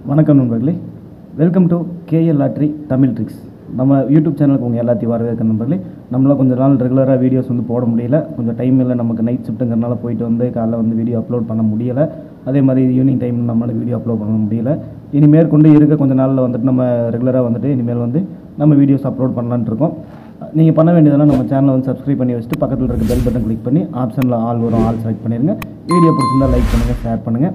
வணக்கம் நண்பர்களே, welcome to KL lottery Tamil tricks. நம்ம யூடியூப் சேனலுக்கு உங்கள் எல்லாத்தையும் வரவேற்க நண்பர்களே. நம்மளால் கொஞ்சம் நாள் ரெகுலராக வீடியோஸ் வந்து போட முடியல, கொஞ்சம் டைம் இல்லை, நமக்கு நைட் ஷிஃப்ட்டுங்கிறனால போயிட்டு வந்து காலைல வந்து வீடியோ அப்லோட் பண்ண முடியலை. அதே மாதிரி ஈவினிங் டைம் நம்மளால் வீடியோ அப்லோட் பண்ண முடியல. இனிமேல் கொண்டு இருக்க கொஞ்சம் நாளில் வந்துட்டு நம்ம ரெகுலராக வந்துட்டு இனிமேல் வந்து நம்ம வீடியோஸ் அப்லோட் பண்ணலான்ட்டு இருக்கோம். நீங்கள் பண்ண வேண்டியதெல்லாம் நம்ம சேனலை வந்து சப்ஸ்கிரைப் பண்ணி வச்சுட்டு பக்கத்தில் இருக்க பெல் பட்டன் கிளிக் பண்ணி ஆப்ஷனில் ஆல் வரும், ஆல் செலக்ட் பண்ணிடுங்க. வீடியோ பிடிச்சிருந்தால் லைக் பண்ணுங்கள், ஷேர் பண்ணுங்கள்.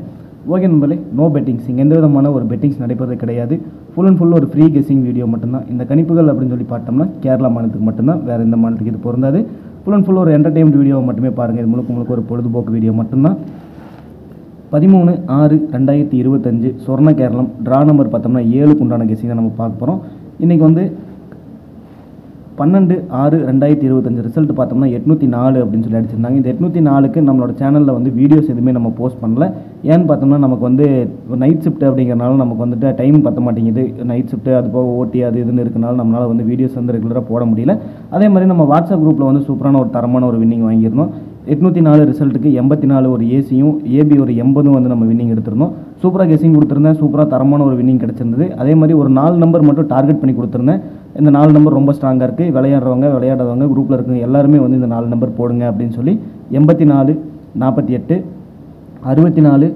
ஓகே நண்பர்களே, நோ பெட்டிங்ஸ், இங்கே எந்த விதமான ஒரு பெட்டிங்ஸ் நடைபெறது கிடையாது. ஃபுல் அண்ட் ஃபுல் ஒரு ஃப்ரீ கெஸ்ஸிங் வீடியோ மட்டும்தான். இந்த கணிப்புகள் அப்படின்னு சொல்லி பார்த்தோம்னா கேரளா மாநிலத்துக்கு மட்டும்தான், வேறு எந்த மாநிலத்துக்கு இது பொருந்தாது. ஃபுல் அண்ட் ஃபுல் ஒரு என்டர்டெயின்மெண்ட் வீடியோ மட்டுமே பாருங்கள். இது முழுக்க ஒரு பொழுதுபோக்கு வீடியோ மட்டும்தான். 13/6/2025 சொர்ண கேரளம் ட்ரா நம்பர் பார்த்தோம்னா 7க்கு உண்டான கெஸ்ஸிங்கை நம்ம பார்க்க போகிறோம். இன்றைக்கி வந்து 12/6/2025 ரிசல்ட் பார்த்தோம்னா 804 அப்படின்னு சொல்லி அடிச்சிருந்தாங்க. இந்த 804க்கு நம்மளோட சேனலில் வந்து வீடியோஸ் எதுவுமே நம்ம போஸ்ட் பண்ணல. ஏன்னு பார்த்தோம்னா நமக்கு வந்து நைட் ஷிஃப்ட் அப்படிங்கிறனால நமக்கு வந்துட்டு டைம் பற்ற மாட்டேங்குது. நைட் ஷிஃப்ட்டு அது போக ஓட்டி அது இதுன்னு இருக்கனால நம்மளால் வந்து வீடியோஸ் வந்து ரெகுலராக போட முடியல. அதே மாதிரி நம்ம வாட்ஸ்அப் குரூப்பில் வந்து சூப்பரான ஒரு தரமான ஒரு வின்னிங் வாங்கியிருந்தோம். 804 ரிசல்ட்டுக்கு 84 ஒரு ஏசியும் ஏபி ஒரு 80 வந்து நம்ம வின்னிங் எடுத்திருந்தோம். சூப்பராக கெஸ்ஸிங் கொடுத்துருந்தேன், சூப்பராக தரமான ஒரு வின்னிங் கிடச்சிருந்தது. அதே மாதிரி ஒரு 4 நம்பர் மட்டும் டார்கெட் பண்ணி கொடுத்துருந்தேன். இந்த 4 நம்பர் ரொம்ப ஸ்ட்ராங்காக இருக்குது. விளையாடாதவங்க குரூப்பில் இருக்கவங்க எல்லாருமே வந்து இந்த 4 நம்பர் போடுங்க அப்படின்னு சொல்லி 84, 48, 64,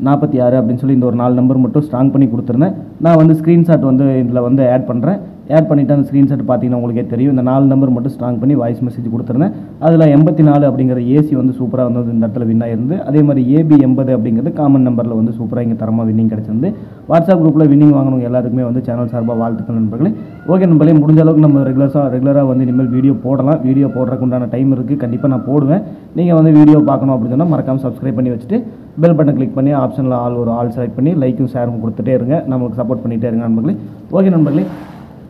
46 அப்படின்னு சொல்லி இந்த ஒரு 4 நம்பர் மட்டும் ஸ்ட்ராங் பண்ணி கொடுத்துருந்தேன். நான் வந்து ஸ்க்ரீன்ஷாட் வந்து இதில் வந்து ஆட் பண்ணுறேன். ஆட் பண்ணிவிட்டு அந்த ஸ்க்ரீன்ஷாட் பார்த்தீங்கன்னா உங்களுக்கே தெரியும். இந்த 4 நம்பர் மட்டும் ஸ்ட்ராங் பண்ணி வாய்ஸ் மெசேஜ் கொடுத்துருந்தேன். அதில் 84 அப்படிங்கிற ஏசி வந்து சூப்பராக வந்து இந்த இடத்துல வின் ஆயிருந்து. அதே மாதிரி ஏபி 80 அப்படிங்கிறது காமன் நம்பரில் வந்து சூப்பராக இங்கே தரமாக வின்னிங் கிடச்சிருந்து. வாட்ஸ்அப் குரூப்பில் வின்னிங் வாங்கினவங்க எல்லாருக்குமே வந்து சேனல் சார்பாக வாழ்த்துக்கள் நண்பர்களே. ஓகே நண்பர்களே, முடிஞ்ச அளவுக்கு நம்ம ரெகுலராக வந்து இனிமேல் வீடியோ போடலாம். வீடியோ போடுறதுக்கு உண்டான டைம் இருக்குது, கண்டிப்பாக நான் போடுவேன். நீங்கள் வந்து வீடியோ பார்க்கணும் அப்படின்னு சொன்னால் மறக்காமல் சப்ஸ்கிரைப் பண்ணி வச்சுட்டு பெல் பட்டன் கிளிக் பண்ணி ஆப்ஷனில் ஆல் செலக்ட் பண்ணி லைக்கும் ஷேரும் கொடுத்துட்டே இருங்க. நம்மளுக்கு சப்போர்ட் பண்ணிகிட்டே இருங்க நண்பர்களே. ஓகே நண்பர்களே,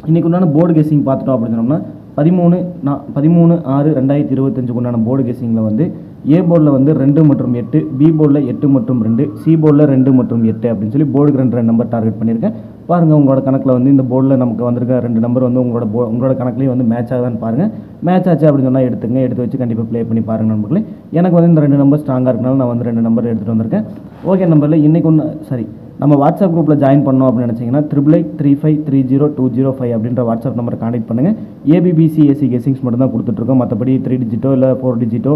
இன்றைக்கு உண்டான போர்டு கெஸ்ஸிங் பார்த்துட்டோம் அப்படின்னு சொன்னோம்னா 13/6/2025 உண்டான போர்டு கெஸ்ஸிங்கில் வந்து ஏ போர்டில் வந்து 2 மற்றும் 8, பி போர்டில் 8 மற்றும் 2, சி போர்டில் 2 மற்றும் 8 அப்படின்னு சொல்லி போர்டுக்கு 2 நம்பர் டார்கெட் பண்ணியிருக்கேன். பாருங்கள், உங்களோட கணக்கில் வந்து இந்த போர்டில் நமக்கு வந்திருக்க 2 நம்பர் வந்து உங்களோட கணக்குலேயே வந்து மேட்ச் ஆகுதான்னு பாருங்கள். மேட்ச் ஆச்சு அப்படின்னு சொன்னால் எடுத்து வச்சு கண்டிப்பாக ப்ளே பண்ணி பாருங்கள் நண்பர்களே. எனக்கு வந்து இந்த 2 நம்பர் ஸ்ட்ராங்காக இருக்கனால நான் வந்து 2 நம்பர் எடுத்துகிட்டு வந்திருக்கேன். ஓகே நம்பரில் இன்றைக்கி நம்ம வாட்ஸ்அப் குரூப்பில் ஜாயின் பண்ணோம் அப்படின்னு நினச்சிங்கன்னா 8835302005 அப்படின்ற வாட்ஸ்அப் நம்பரை கான்டெக்ட் பண்ணுங்கள். ஏபிபிசிஎஸ்சி கெஸ்ஸிங்ஸ் மட்டும் தான் கொடுத்துட்ருக்கோம். மற்றபடி 3 டிஜிட்டோ இல்லை 4 டிஜிட்டோ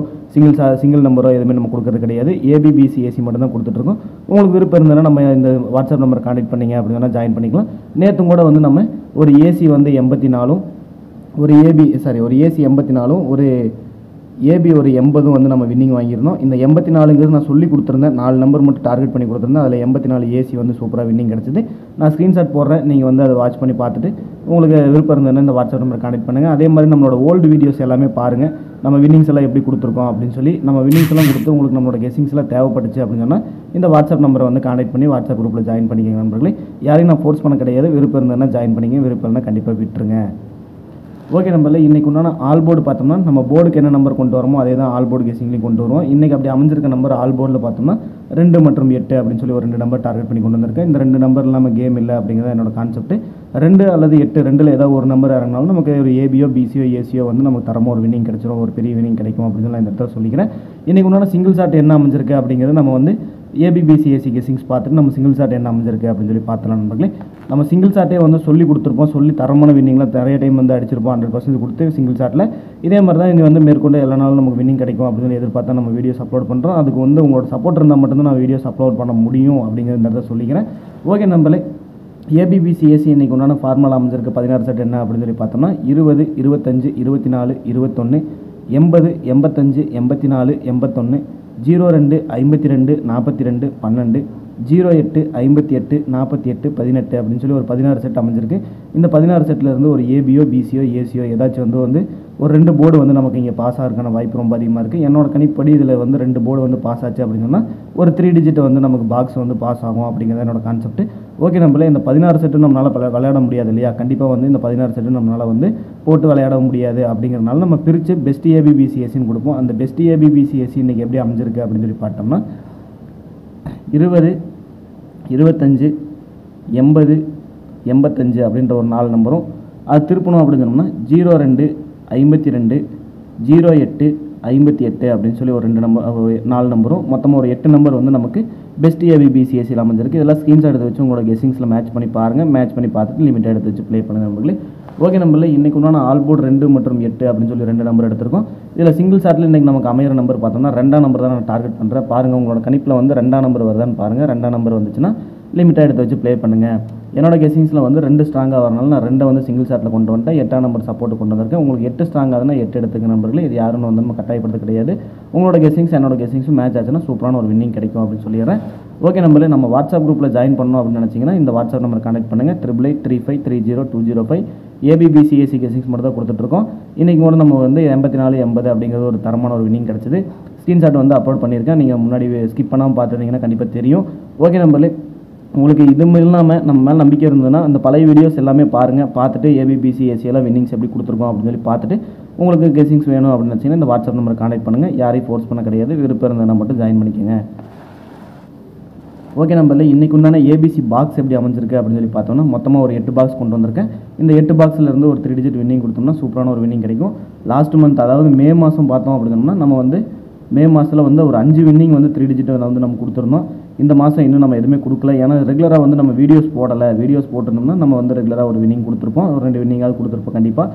சிங்கிள் நம்பரோ எதுவுமே நம்ம கொடுக்கறது கிடையாது. ஏபிபிசிஎஸ்சி மட்டும் தான் கொடுத்துட்ருக்கோம். உங்களுக்கு விருப்பம் இருந்ததுன்னா நம்ம இந்த வாட்ஸ்அப் நம்பரை கான்டெக்ட் பண்ணிங்க அப்படின்னா ஜாயின் பண்ணிக்கலாம். நேற்றும் கூட வந்து நம்ம ஒரு ஏசி வந்து 84, ஒரு ஏசி 84, ஒரு ஏபி ஒரு 80 வந்து நம்ம வின்னிங் வாங்கியிருந்தோம். இந்த 84ங்கிறது நான் சொல்லி கொடுத்துருந்தேன். 4 நம்பர் மட்டும் டார்கெட் பண்ணி கொடுத்துருந்தேன். அதில் 84 ஏசி வந்து சூப்பராக வின்னிங் கிடச்சிது. நான் ஸ்க்ரீன்ஷாட் போடுறேன், நீங்கள் வந்து அதை வாட்ச் பண்ணி பார்த்துட்டு உங்களுக்கு விருப்பம் இருந்ததுன்னா இந்த வாட்ஸ்அப் நம்பர் கான்டெக்ட் பண்ணுங்கள். அதே மாதிரி நம்மளோட ஓல்டு வீடியோஸ் எல்லாமே பாருங்கள். நம்ம வின்னிங்ஸ் எல்லாம் எப்படி கொடுத்துருக்கோம் அப்படின்னு சொல்லி நம்ம வின்னிங்ஸ் எல்லாம் கொடுத்து உங்களுக்கு நம்மளோட கெஸ்ஸிங்ஸ் எல்லாம் தேவைப்பட்டுச்சு அப்படின்னு சொன்னால் இந்த வாட்ஸ்அப் நம்பரை வந்து கான்டெக்ட் பண்ணி வாட்ஸ்அப் குரூப்பில் ஜாயின் பண்ணிக்கங்க நண்பர்களே. யாரையும் நான் ஃபோர்ஸ் பண்ண கிடையாது. விருப்பம் இருந்ததுன்னா ஜாயின் பண்ணிங்க, விருப்பம் இருந்தால் கண்டிப்பாக விட்டுருங்க. ஓகே நம்பரில் இன்றைக்கி உண்டான ஆல் போர்டு பார்த்தோம்னா நம்ம போர்டுக்கு என்ன நம்பர் கொண்டு வரோமோ அதே தான் ஆல் போர்டு கெஸ்ஸிங்லேயும் கொண்டு வருவோம். இன்றைக்கி அப்படி அமைஞ்சிருக்க நம்பர் ஆல் போர்டில் பார்த்தோம்னா 2 மற்றும் 8 அப்படின்னு சொல்லி ஒரு 2 நம்பர் டார்கெட் பண்ணி கொண்டு வந்திருக்கேன். இந்த 2 நம்பர் இல்லாமல் கேம் இல்லை அப்படிங்கிறத என்னோட கான்செப்ட். 2 அல்லது 8 2ல் ஏதாவது ஒரு நம்பர் இறங்கினாலும் நமக்கு ஒரு ஏபியோ பிசியோ ஏசியோ வந்து நமக்கு தரமாக ஒரு வின்னிங் கிடைச்சிரும், ஒரு பெரிய வின்னிங் கிடைக்கும் அப்படின்னு சொல்லி இந்த இடத்துல சொல்லிக்கிறேன். இன்றைக்கி உண்டான சிங்கிள் ஷாட் என்ன அமைஞ்சிருக்கு அப்படிங்கிறது நம்ம வந்து ஏபிபிசிஎஸ்சி கெஸ்ஸிங்ஸ் பார்த்துட்டு நம்ம சிங்கிள் ஷாட் என்ன அமைஞ்சிருக்கு அப்படின்னு சொல்லி பார்த்தலாம் நண்பர்களே. நம்ம சிங்கிள் ஷாட்டே வந்து சொல்லி கொடுத்துருப்போம், சொல்லி தரமான வின்னிங்கில் நிறைய டைம் வந்து அடிச்சிருப்போம். 100% கொடுத்து சிங்கிள் ஷாட்டில் இதே மாதிரி தான் இது வந்து மேற்கொண்டு எல்லா நாளும் நமக்கு வின்னிங் கிடைக்கும் அப்படின்னு சொல்லி எதிர்பார்த்தா நம்ம வீடியோஸ் அப்லோட் பண்ணுறோம். அதுக்கு வந்து உங்களோட சப்போர்ட் இருந்தால் மட்டும்தான் நான் வீடியோஸ் அப்லோட் பண்ண முடியும் அப்படிங்கிறத சொல்லிக்கிறேன். ஓகே நண்பர்களே, ஏபிபிசிஎஸ்சி இன்றைக்கி உண்டான ஃபார்முலா அமைஞ்சிருக்கு 16 செட் என்ன அப்படின்னு சொல்லி பார்த்தோம்னா 20, 25, 24, 21, 80, 85, 84, 81, 02, 52, 42, 12, 08, 58, 48, 18 அப்படின்னு சொல்லி ஒரு 16 செட் அமைஞ்சிருக்கு. இந்த 16 செட்டில் ஒரு ஏபியோ பிசியோ ஏசியோ ஏதாச்சும் வந்து ஒரு 2 போர்டு வந்து நமக்கு இங்கே பாஸ் ஆகிறதுக்கான வாய்ப்பு ரொம்ப அதிகமாக இருக்குது. என்னோட கணிப்படி இதில் வந்து 2 போர்டு வந்து பாஸ் ஆச்சு அப்படின்னு சொன்னால் ஒரு 3 டிஜிட் வந்து நமக்கு பாக்ஸ் வந்து பாஸ் ஆகும் அப்படிங்கிறது என்னோட கான்செப்ட். ஓகே நம்மளே இந்த 16 செட்டும் நம்மளால் விளையாட முடியாது இல்லையா? கண்டிப்பாக வந்து இந்த 16 செட்டும் நம்மளால் வந்து போட்டு விளையாட முடியாது. அப்படிங்கிறனால நம்ம பிரித்து பெஸ்ட் ஏபிபிசிஎஸ்சின்னு கொடுப்போம். அந்த பெஸ்ட் ஏபிபிசிஎஸ்சி இன்றைக்கி எப்படி அமைஞ்சிருக்கு அப்படின்னு சொல்லி பார்த்தோம்னா 20, 25, 80, 85 அப்படின்ற ஒரு 4 நம்பரும் அது திருப்பணும் அப்படின்னு சொன்னோம்னா 02, 52, 08, 58 அப்படின்னு சொல்லி ஒரு 2 நம்பர் 4 நம்பரும் மொத்தமாக ஒரு 8 நம்பர் வந்து நமக்கு பெஸ்ட் ஏபிபிசிஎஸ்சியில் அமைஞ்சிருக்கு. இதெல்லாம் ஸ்க்ரீன்ஷாட் எடுத்து வச்சு உங்களோட கெஸ்ஸிங்ஸில் மேட்ச் பண்ணி பாருங்கள். மேட்ச் பண்ணி பார்த்துட்டு லிமிட் எடுத்து வச்சு ப்ளே பண்ணுங்கள் நம்பர்களே. ஓகே நம்பரில் இன்றைக்கு உண்டான ஆல் போர்டு 2 மற்றும் 8 அப்படின்னு சொல்லி 2 நம்பர் எடுத்திருக்கோம். இதில் சிங்கிள் ஷாட்டில் இன்றைக்கி நமக்கு அமையிற நம்பர் பார்த்தோம்னா 2ஆம் நம்பர் தான் நான் டார்கெட் பண்ணுறேன். பாருங்கள் உங்களோட கணிப்பில் வந்து 2ஆம் நம்பர் வருதான்னு பாருங்கள். 2ஆம் நம்பர் வந்துச்சுன்னா லிமிட்டாக எடுத்து வச்சு ப்ளே பண்ணுங்கள். என்னோட கெஸ்ஸிங்ஸில் வந்து 2 ஸ்ட்ராங்காக வரனால நான் 2 வந்து சிங்கிள் ஷாட்டில் கொண்டு வந்துட்டேன். 8ஆம் நம்பர் சப்போர்ட் கொண்டு வந்திருக்கேன். உங்களுக்கு 8 ஸ்ட்ராங்காகனா 8 எடுத்துக்க நம்பர்களே. இது யாரும் வந்து நம்ம கட்டாயப்படுத்த கிடையாது. உங்களோட கெஸ்ஸிங்ஸ் என்னோட கெஸ்ஸிங்ஸும் மேட்ச் ஆச்சுன்னா சூப்பரான ஒரு வின்னிங் கிடைக்கும் அப்படின்னு சொல்லிடுறேன். ஓகே நம்பரே, நம்ம வாட்ஸ்அப் குரூப்பில் ஜாயின் பண்ணணும் அப்படின்னு நினச்சிங்கன்னா இந்த வாட்ஸ்அப் நம்பர் கான்டெக்ட் பண்ணுங்கள். 8835300205. ஏபிபிசிஎஸ்சி கெஸ்ஸிங்ஸ் மட்டும் தான் கொடுத்துட்ருக்கோம். இன்றைக்கி கூட நம்ம வந்து 8480 அப்படிங்கிறது ஒரு தரமான ஒரு வின்னிங் கிடச்சிது. ஸ்க்ரீன்ஷாட் வந்து அப்லோட் பண்ணியிருக்கேன். நீங்கள் முன்னாடி ஸ்கிப் பண்ணாமல் பார்த்துருந்தீங்கன்னா கண்டிப்பாக தெரியும். ஓகே நம்பரே, உங்களுக்கு இது இல்லாமல் நம்ம மேலே நம்பிக்கை இருந்ததுன்னா அந்த பழைய வீடியோஸ் எல்லாமே பாருங்கள். பார்த்துட்டு ஏபிபிசிஎஸ்சியெல்லாம் வின்னிங்ஸ் எப்படி கொடுத்துருக்கோம் அப்படின்னு சொல்லி பார்த்துட்டு உங்களுக்கு கெஸ்ஸிங்ஸ் வேணும் அப்படின்னு நினச்சிங்கன்னா இந்த வாட்ஸ்அப் நம்பரை கான்டெக்ட் பண்ணுங்கள். யாரையும் ஃபோர்ஸ் பண்ண கிடையாது. விருப்பம் இருந்ததுன்னா மட்டும் ஜாயின் பண்ணிக்கோங்க. ஓகே நம்பரில் இன்றைக்கு உண்டான ஏபிசி பாக்ஸ் எப்படி அமைஞ்சிருக்கு அப்படின்னு சொல்லி பார்த்தோம்னா மொத்தமாக ஒரு 8 பாக்ஸ் கொண்டு வந்திருக்கேன். இந்த 8 பாக்ஸில் ஒரு 3 டிஜிட் வின்னிங் கொடுத்தோம்னா சூப்பரான ஒரு வின்னிங் கிடைக்கும். லாஸ்ட் மந்த் அதாவது மே மாதம் பார்த்தோம் அப்படின்னா நம்ம வந்து மே மாதத்தில் வந்து ஒரு 5 வின்னிங் வந்து 3 டிஜிட் வந்து நம்ம கொடுத்துருந்தோம். இந்த மாதம் இன்னும் நம்ம எதுவுமே கொடுக்கல. ஏன்னா ரெகுலராக வந்து நம்ம வீடியோஸ் போடலை. வீடியோஸ் போட்டிருந்தோம்னா நம்ம வந்து ரெகுலராக ஒரு வின்னிங் கொடுத்துருப்போம். ஒரு 2 வின்னிங்காவது கொடுத்துருப்போம் கண்டிப்பாக.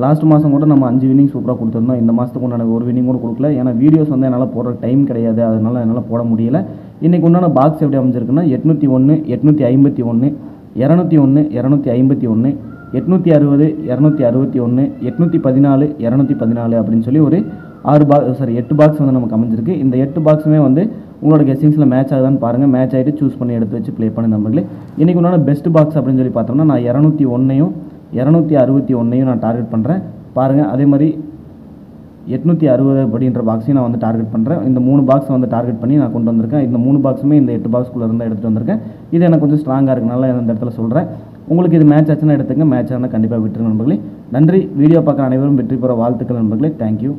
லாஸ்ட் மாதம் கூட நம்ம 5 வின்னிங் சூப்பராக கொடுத்துருந்தோம். இந்த மாதத்துக்கு உண்டான ஒரு வின்னிங் கூட கொடுக்கல. ஏன்னா வீடியோஸ் வந்து என்னால் போடுற டைம் கிடையாது. அதனால் என்னால் போட முடியல. இன்றைக்கி உண்டான பாக்ஸ் எப்படி அமைஞ்சிருக்குன்னா 801 851 201 251 860 261 814 214 அப்படின்னு சொல்லி ஒரு 8 பாக்ஸ் வந்து நமக்கு அமைஞ்சிருக்கு. இந்த 8 பாக்ஸுமே வந்து உங்களோட கெஸ்ஸிங்ஸில் மேட்ச் ஆகுதான்னு பாருங்கள். மேட்ச் ஆகிட்டு சூஸ் பண்ணி எடுத்து வச்சு ப்ளே பண்ணி நம்பர்களே. இன்றைக்கி உண்டான பெஸ்ட் பாக்ஸ் அப்படின்னு சொல்லி பார்த்தோம்னா நான் 201 261 நான் டார்கெட் பண்ணுறேன். பாருங்கள், அதே மாதிரி 860 அப்படின்ற பாக்ஸையும் நான் வந்து டார்கெட் பண்ணுறேன். இந்த 3 பாக்ஸ் வந்து டார்கெட் பண்ணி நான் கொண்டு வந்திருக்கேன். இந்த 3 பாக்ஸுமே இந்த 8 பாக்ஸ்குள்ளே இருந்தால் எடுத்துகிட்டு வந்திருக்கேன். இது எனக்கு கொஞ்சம் ஸ்ட்ராங்காக இருக்கனால இந்த இடத்துல சொல்கிறேன். உங்களுக்கு இது மேட்ச் ஆச்சுன்னா எடுத்துங்க. மேட்ச் ஆனால் கண்டிப்பாக விட்டுருங்க நண்பர்களே. நன்றி. வீடியோ பார்க்குற அனைவரும் வெற்றி பெற வாழ்த்துக்கள் நண்பர்களே. தேங்க்யூ.